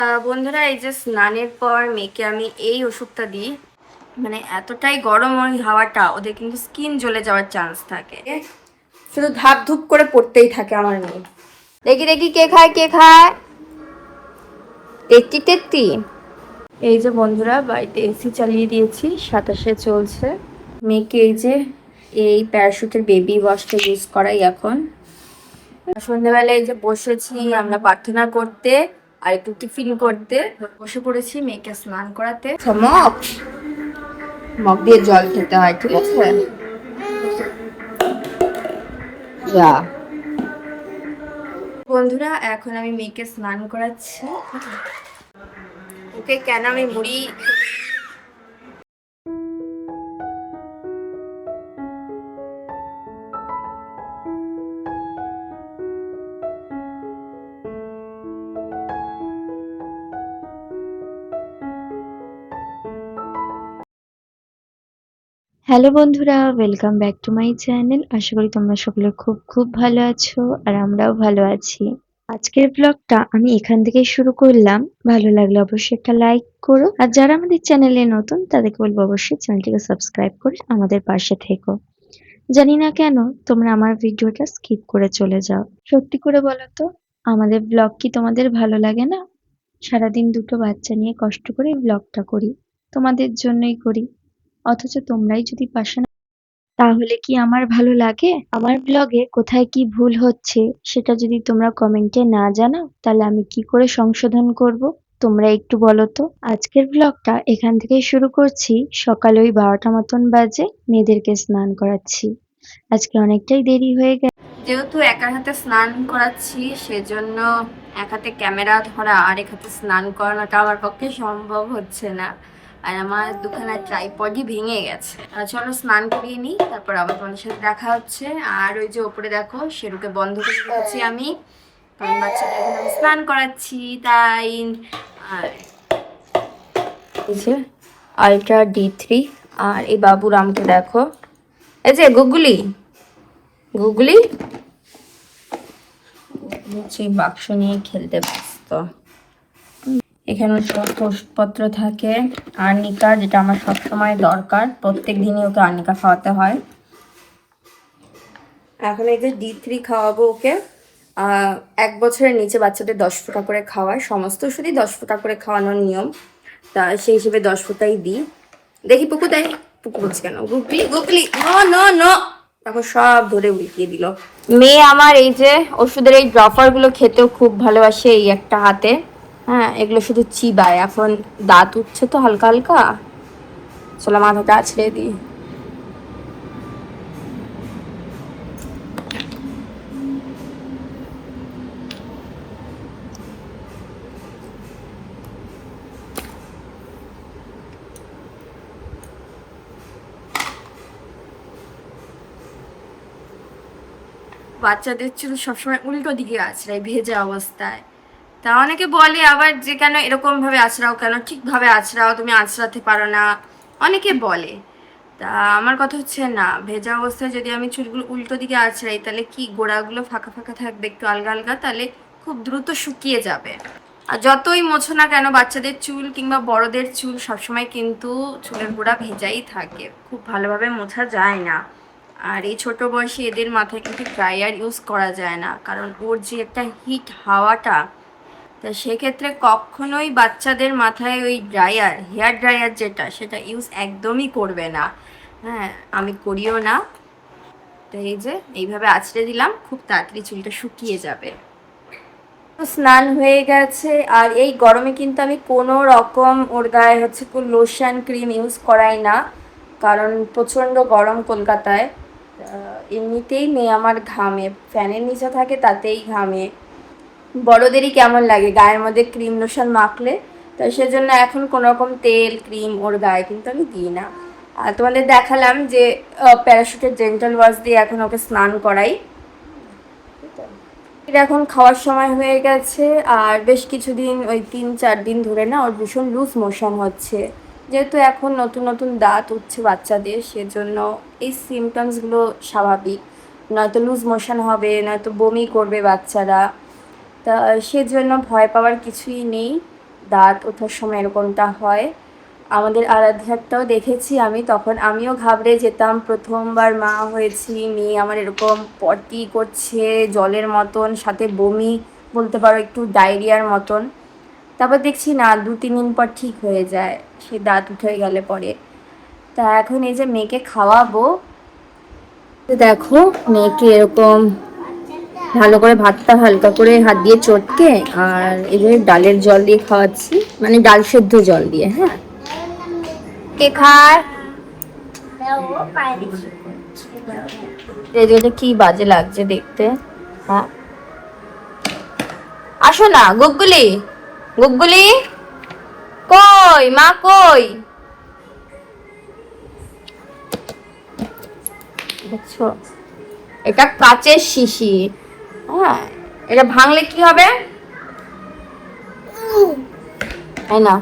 বন্ধুরা, এই যে স্নানের পর মেয়েকে আমি এই ওষুধটা দিই। মানে এতটাই গরম ওই হাওয়াটা, ওদের কিন্তু স্কিন জ্বলে যাওয়ার চান্স থাকে। শুধু ধাপ ধুপ করে পড়তেই থাকে আমার মেয়ে। দেখি দেখি কে খায় কে খায়। তেত্তি তেত্তি। এই যে বন্ধুরা, বাড়িতে এসি চালিয়ে দিয়েছি, 27-এ চলছে। মেয়েকে এই যে এই প্যারাশুটের বেবি ওয়াশটা ইউজ করাই এখন। সন্ধ্যাবেলায় এই যে বসেছি আমরা প্রার্থনা করতে আর একটু টিফিন করতে। বসে পড়েছি মেয়েকে স্নান করাতে। মগ মগ দিয়ে জল খেতে হয়, ঠিক আছে? বন্ধুরা, এখন আমি মেয়েকে স্নান করাচ্ছি। ওকে কেন আমি মুড়ি হ্যালো বন্ধুরা, welcome back to my channel. আশা করি তোমরা সকলে খুব খুব ভালো আছো আর আমরাও ভালো আছি। আজকের ব্লগটা আমি এখান থেকেই শুরু করলাম। ভালো লাগলে অবশ্যই একটা লাইক করো, আর যারা আমাদের চ্যানেলে নতুন তাদেরকে বলবো অবশ্যই চ্যানেলটিকে সাবস্ক্রাইব করে আমাদের পাশে থেকো। জানি না কেন তোমরা আমার ভিডিওটা স্কিপ করে চলে যাও। সত্যি করে বলো তো, আমাদের ব্লগ কি তোমাদের ভালো লাগে না? সারাদিন দুটো বাচ্চা নিয়ে কষ্ট করে ব্লগটা করি, তোমাদের জন্যই করি। অথচ তোমরাই যদি পাশে না, তাহলে কি আমার ভালো লাগে? আমার ব্লগে কোথায় কি ভুল হচ্ছে সেটা যদি তোমরা কমেন্টে না জানাও, তাহলে আমি কি করে সংশোধন করব? তোমরা একটু বলো তো। আজকের ব্লগটা এখান থেকেই শুরু করছি। সকাল ওই 12টা মতন বাজে, মেয়েদেরকে স্নান করাচ্ছি। আজকে অনেকটাই দেরি হয়ে গেছে। যেহেতু একার হাতে স্নান করাচ্ছি, সেজন্য এক হাতে ক্যামেরা ধরা আর এক হাতে স্নান করানোটা আমার পক্ষে সম্ভব হচ্ছে না। আর আমার দুখানা ট্রাইপডই ভেঙে গেছে। চলো স্নান করিয়ে নিই, তারপর আবার তোমাদের সাথে দেখা হচ্ছে। আর ওই যে ওপরে দেখো, সেরুকে বন্ধ করে রেখেছি আমি, কারণ বাচ্চাটা এখন আমি স্নান করাচ্ছি তাই। আর এই যে আলট্রা D3। আর এই বাবুরামকে দেখো, এই যে গুগলি গুগলি হচ্ছে বাক্স নিয়ে খেলতে ব্যস্ত। এখানে সমস্ত ওষুধপত্র থাকে। আর্নিকা, যেটা আমার সবসময় দরকার, প্রত্যেক দিনই ওকে আর্নিকা খাওয়াতে হয়। এখন এই যে D3 খাওয়াবো ওকে। 1 বছরের নিচে বাচ্চাদের 10 ফোঁটা করে খাওয়ায়, সমস্ত ওষুধই 10 ফোঁটা করে খাওয়ানোর নিয়ম। তা সেই হিসেবে 10 ফোঁটাই দিই। দেখি পুকু দেয়, পুকু বলছি কেন, গুগলি গুগলি নো নো নো, এখন সব ধরে উল্টিয়ে দিল। মেয়ে আমার এই যে ওষুধের এই ড্রপারগুলো খেতেও খুব ভালোবাসে, এই একটা হাতে। হ্যাঁ, এগুলো শুধু চিবায়। এখন দাঁত উঠছে তো হালকা হালকা, চলো মাথাটা আছড়ে দিই। বাচ্চাদের চুল সবসময় উল্টো দিকে আছড়াই ভেজা অবস্থায়। তা অনেকে বলে আবার যে কেন এরকম ভাবে আছড়াও, কেন ঠিকভাবে আছড়াও, তুমি আছড়াতে পারো না, অনেকে বলে। তা আমার কথা হচ্ছে, না, ভেজা অবস্থায় যদি আমি চুলগুলো উল্টো দিকে আছড়াই, তাহলে কি গোড়াগুলো ফাঁকা ফাঁকা থাকবে, একটু আলগা আলগা, তাহলে খুব দ্রুত শুকিয়ে যাবে। আর যতই মোছো না কেন, বাচ্চাদের চুল কিংবা বড়দের চুল সবসময় কিন্তু চুলের গোড়া ভেজাই থাকে, খুব ভালোভাবে মোছা যায় না। আর এই ছোট বয়সে এদের মাথায় কিন্তু ড্রায়ার ইউজ করা যায় না, কারণ ওর যে একটা হিট হাওয়াটা, তা সেক্ষেত্রে কখনোই বাচ্চাদের মাথায় ওই ড্রায়ার, হেয়ার ড্রায়ার যেটা, সেটা ইউজ একদমই করবে না। হ্যাঁ, আমি করিও না। তো এই যে এইভাবে আঁচড়ে দিলাম, খুব তাড়াতাড়ি চুলটা শুকিয়ে যাবে। স্নান হয়ে গেছে। আর এই গরমে কিন্তু আমি কোনো রকম ওর গায়ে হচ্ছে লোশন ক্রিম ইউজ করাই না, কারণ প্রচণ্ড গরম কলকাতায়। এমনিতেই মেয়ে আমার ঘামে, ফ্যানের নিচে থাকে তাতেই ঘামে। বড়দেরই কেমন লাগে গায়ের মধ্যে ক্রিম লোশন মাখলে। তো সেজন্য এখন কোনো রকম তেল ক্রিম ওর গায়ে কিন্তু আমি দিই না। আর তোমাদের দেখালাম যে প্যারাশুটের জেন্টাল ওয়াশ দিয়ে এখন ওকে স্নান করাই। এটা এখন খাওয়ার সময় হয়ে গেছে। আর বেশ কিছুদিন, ওই 3-4 দিন ধরে না, ওর ভীষণ লুজ মোশন হচ্ছে। যেহেতু এখন নতুন নতুন দাঁত উঠছে বাচ্চাদের, সেজন্য এই সিমটমসগুলো স্বাভাবিক। নয়তো লুজ মোশন হবে, নয়তো বমি করবে বাচ্চারা। তা সেজন্য ভয় পাওয়ার কিছুই নেই। দাঁত ওঠার সময় এরকমটা হয়। আমাদের আরাধ্যারটাও দেখেছি আমি, তখন আমিও ঘাবড়ে যেতাম। প্রথমবার মা হয়েছি, মেয়ে আমার এরকম পটি করছে জলের মতন, সাথে বমি, বলতে পারো একটু ডায়রিয়ার মতন। তারপর দেখছি না 2-3 দিন পর ঠিক হয়ে যায়, সে দাঁত উঠে গেলে পরে। তা এখন এই যে মেয়েকে খাওয়াবো, দেখো মেয়েকে এরকম ভালো করে ভাতটা হালকা করে হাত দিয়ে চটকে, আর এই যে ডালের জল দিয়ে খাওয়াচ্ছি, মানে ডাল সেদ্ধ জল দিয়ে। হ্যাঁ, কে খায়? এটা কি বাজে লাগছে দেখতে। হ্যাঁ, আসো না গুগগুলি, গুগগুলি কই, মা কই? দেখছো, এটা কাচের শিশি। হ্যাঁ, এটা ভাঙলে কি হবে, তাই না?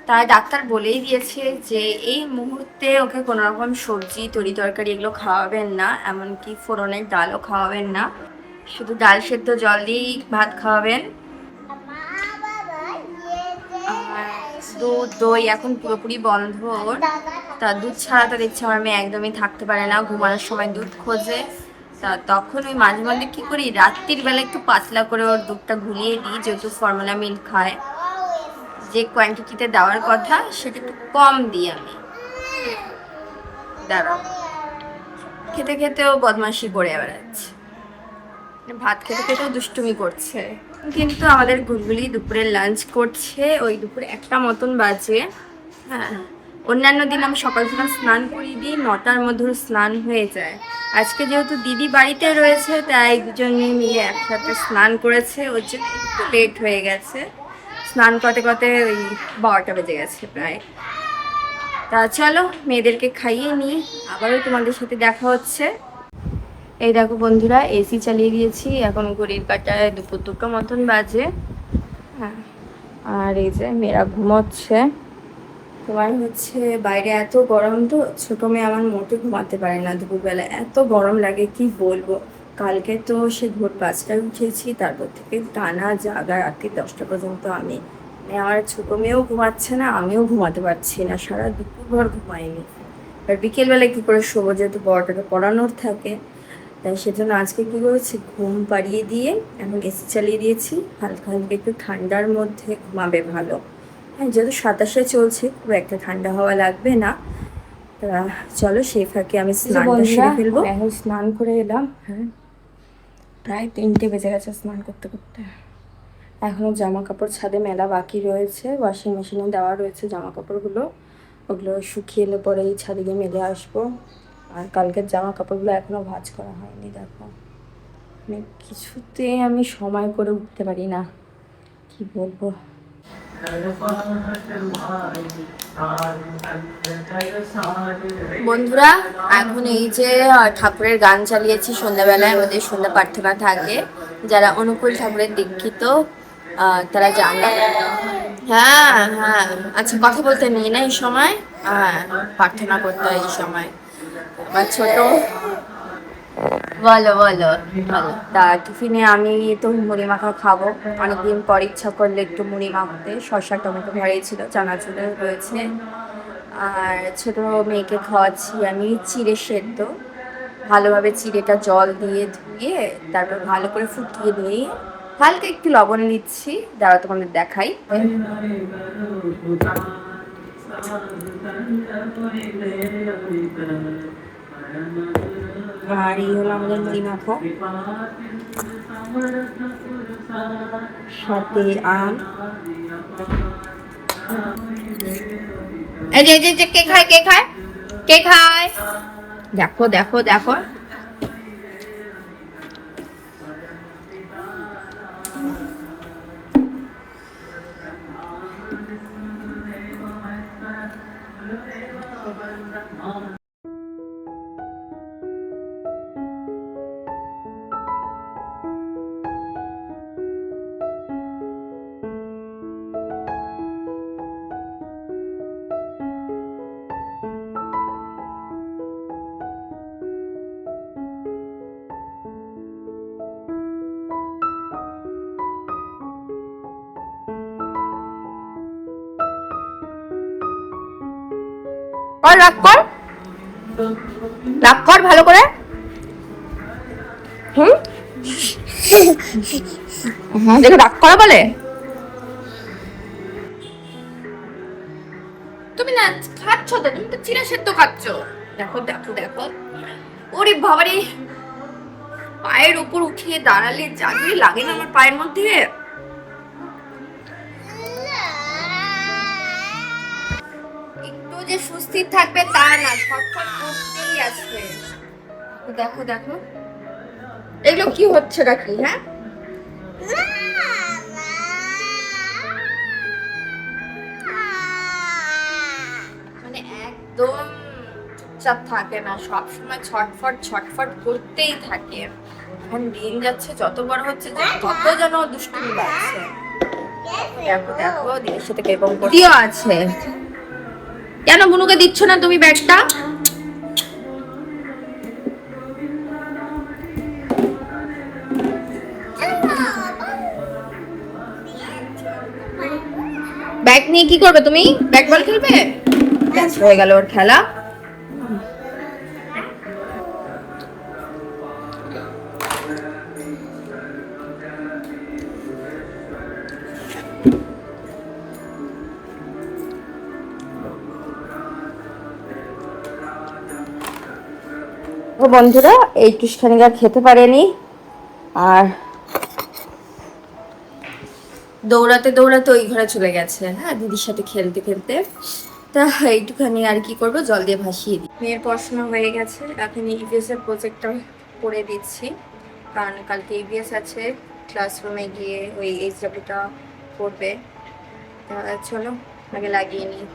তাই ডাক্তার বলেই দিয়েছে যে এই মুহূর্তে ওকে কোনো রকম সবজি তরি তরকারি এগুলো খাওয়াবেন না, এমনকি ফোড়নের ডালও খাওয়াবেন না, শুধু ডাল সেদ্ধ জল দিয়েই ভাত খাওয়াবেন। আর দুধ দই এখন পুরোপুরি বন্ধ ওর। তা দুধ ছাড়া তো দেখছি আমার মেয়ে একদমই থাকতে পারে না, ঘুমানোর সময় দুধ খোঁজে। তা তখন ওই মাঝে মাঝে কী করি, রাত্রির বেলা একটু পাতলা করে ওর দুধটা ঘুলিয়ে দিই, যেহেতু ফর্মুলা মিল্ক খায়। যে কোয়ান্টিটিতে দেওয়ার কথা সেটা একটু কম দিই আমি। দাঁড়াও, খেতে খেতেও বদমাশি করে বেড়াচ্ছে, ভাত খেতে খেতেও দুষ্টুমি করছে। কিন্তু আমাদের গুলগুলি দুপুরে লাঞ্চ করছে, ওই দুপুরে 1টা মতন বাজে। হ্যাঁ, অন্যান্য দিন আমি সকাল সকাল স্নান করিয়ে দিই, 9টার মধ্যে স্নান হয়ে যায়। আজকে যেহেতু দিদি বাড়িতে রয়েছে, তাই দুজনে মিলে একসাথে স্নান করেছে, ওর জন্য একটু লেট হয়ে গেছে। স্নান করতে করতে ওই 12টা বেজে গেছে প্রায়। তা চলো মেয়েদেরকে খাইয়ে নিই, আবারও তোমাদের সাথে দেখা হচ্ছে। এই দেখো বন্ধুরা, এসি চালিয়ে দিয়েছি, এখন ঘড়ির কাঁটায় দুপুর 2টো মতন বাজে। হ্যাঁ, আর এই যে মেয়েরা ঘুমোচ্ছে। তোমার হচ্ছে বাইরে এত গরম, তো ছোটো মেয়ে আমার মোটে ঘুমাতে পারে না দুপুরবেলা, এত গরম লাগে কি বলবো। কালকে তো সে ভোর 5টায় উঠেছি, তারপর থেকে টানা জাগা রাত্রি 10টা পর্যন্ত আমি। মানে আমার ছোটো মেয়েও ঘুমাচ্ছে না, আমিও ঘুমাতে পারছি না, সারা দুপুরভর ঘুমাইনি। আর বিকেলবেলায় কী করে শোবো, যেহেতু বড়টাকে পড়ানোর থাকে। তাই সেজন্য আজকে কী করেছি, ঘুম পাড়িয়ে দিয়ে এখন এসি চালিয়ে দিয়েছি, হালকা হালকা একটু ঠান্ডার মধ্যে ঘুমাবে ভালো। হ্যাঁ, যেহেতু 27-এ চলছে, খুব একটা ঠান্ডা হাওয়া লাগবে না। তা চলো সেই ফাঁকে আমি স্নানটা সেরে ফেলবো। এখন স্নান করে এলাম। হ্যাঁ, প্রায় 3টে বেজে গেছে স্নান করতে করতে। এখনও জামা কাপড় ছাদে মেলা বাকি রয়েছে, ওয়াশিং মেশিনে দেওয়া রয়েছে জামা কাপড়গুলো, ওগুলো শুকিয়ে এলে পরে এই ছাদে গিয়ে মেলে আসবো। আর কালকের জামা কাপড়গুলো এখনও ভাঁজ করা হয়নি। দেখো, মানে কিছুতেই আমি সময় করে উঠতে পারি না, কি বলবো। বন্ধুরা, এখন এই যে ঠাকুরের গান চালিয়েছি, সন্ধ্যাবেলায় আমাদের সন্ধ্যা প্রার্থনা থাকে, যারা অনুকূল ঠাকুরের দীক্ষিত তারা জানে। হ্যাঁ হ্যাঁ, আচ্ছা কথা বলতে নেই না এই সময়, হ্যাঁ প্রার্থনা করতে হয় এই সময়। আমার ছোট, বলো বলো বলো। তা টিফিনে আমি তো মুড়ি মাখা খাবো, অনেকদিন পর ইচ্ছা করলে একটু মুড়ি মাখতে। শসা টমেটো ঘরেই ছিল, চানাচুর রয়েছে। আর ছোট মেয়েকে খাওয়াচ্ছি আমি চিড়ে সেদ্ধ, ভালোভাবে চিড়েটা জল দিয়ে ধুয়ে তারপর ভালো করে ফুটিয়ে নিয়ে হালকা একটু লবণ দিচ্ছি, দাঁড়া তোমাদের দেখাই। আর এই হলো আমাদের মুড়ি মাখা, সাথে আম। এই যে কে খায়, কে খায়, কে খায়, দেখো দেখো দেখো। কর, রাগ কর, রাগ কর ভালো করে। দেখে রাগ করা বলে। তুমি না খাচ্ছ তো, তুমি তো চিড়া সেদ্ধ খাচ্ছ। দেখো দেখো দেখো, ওরে বাবারে, পায়ের উপর উঠিয়ে দাঁড়ালে জাগিয়ে লাগে না আমার পায়ের মধ্যে। একটু যে সুস্থির থাকবে তা না, ছটফট করতেই আছে। দেখো দেখো, এগুলো কি হচ্ছে নাকি? হ্যাঁ, মানে একদম চুপচাপ থাকে না, সবসময় ছটফট ছটফট করতেই থাকে। এখন দিন যাচ্ছে, যত বড় হচ্ছে তত যেন দুষ্টুমি বাড়ছে। দেখো দেখো, দিনের সাথে কিরকম করতেও আছে। কেন বুনুকে দিচ্ছ না তুমি ব্যাগটা? ব্যাগ নিয়ে কি করবে তুমি? ব্যাগ বল খেলবে? ব্যাস হয়ে গেল ওর খেলা। ও বন্ধুরা, এই টুসখানিক আর খেতে পারেনি, আর দৌড়াতে দৌড়াতে ওই ঘরে চলে গেছে। হ্যাঁ, দিদির সাথে খেলতে খেলতে। তা এইটুখানি আর কি করবো, জল দিয়ে ভাসিয়ে দিই। মেয়ের পড়াশোনা হয়ে গেছে, এখন ইভিএস এর প্রজেক্টটা করে দিচ্ছি, কারণ কালকে ইভিএস আছে। ক্লাসরুমে গিয়ে ওই এইচডব্লিউটা করবে। তা চলো আগে লাগিয়ে নিই।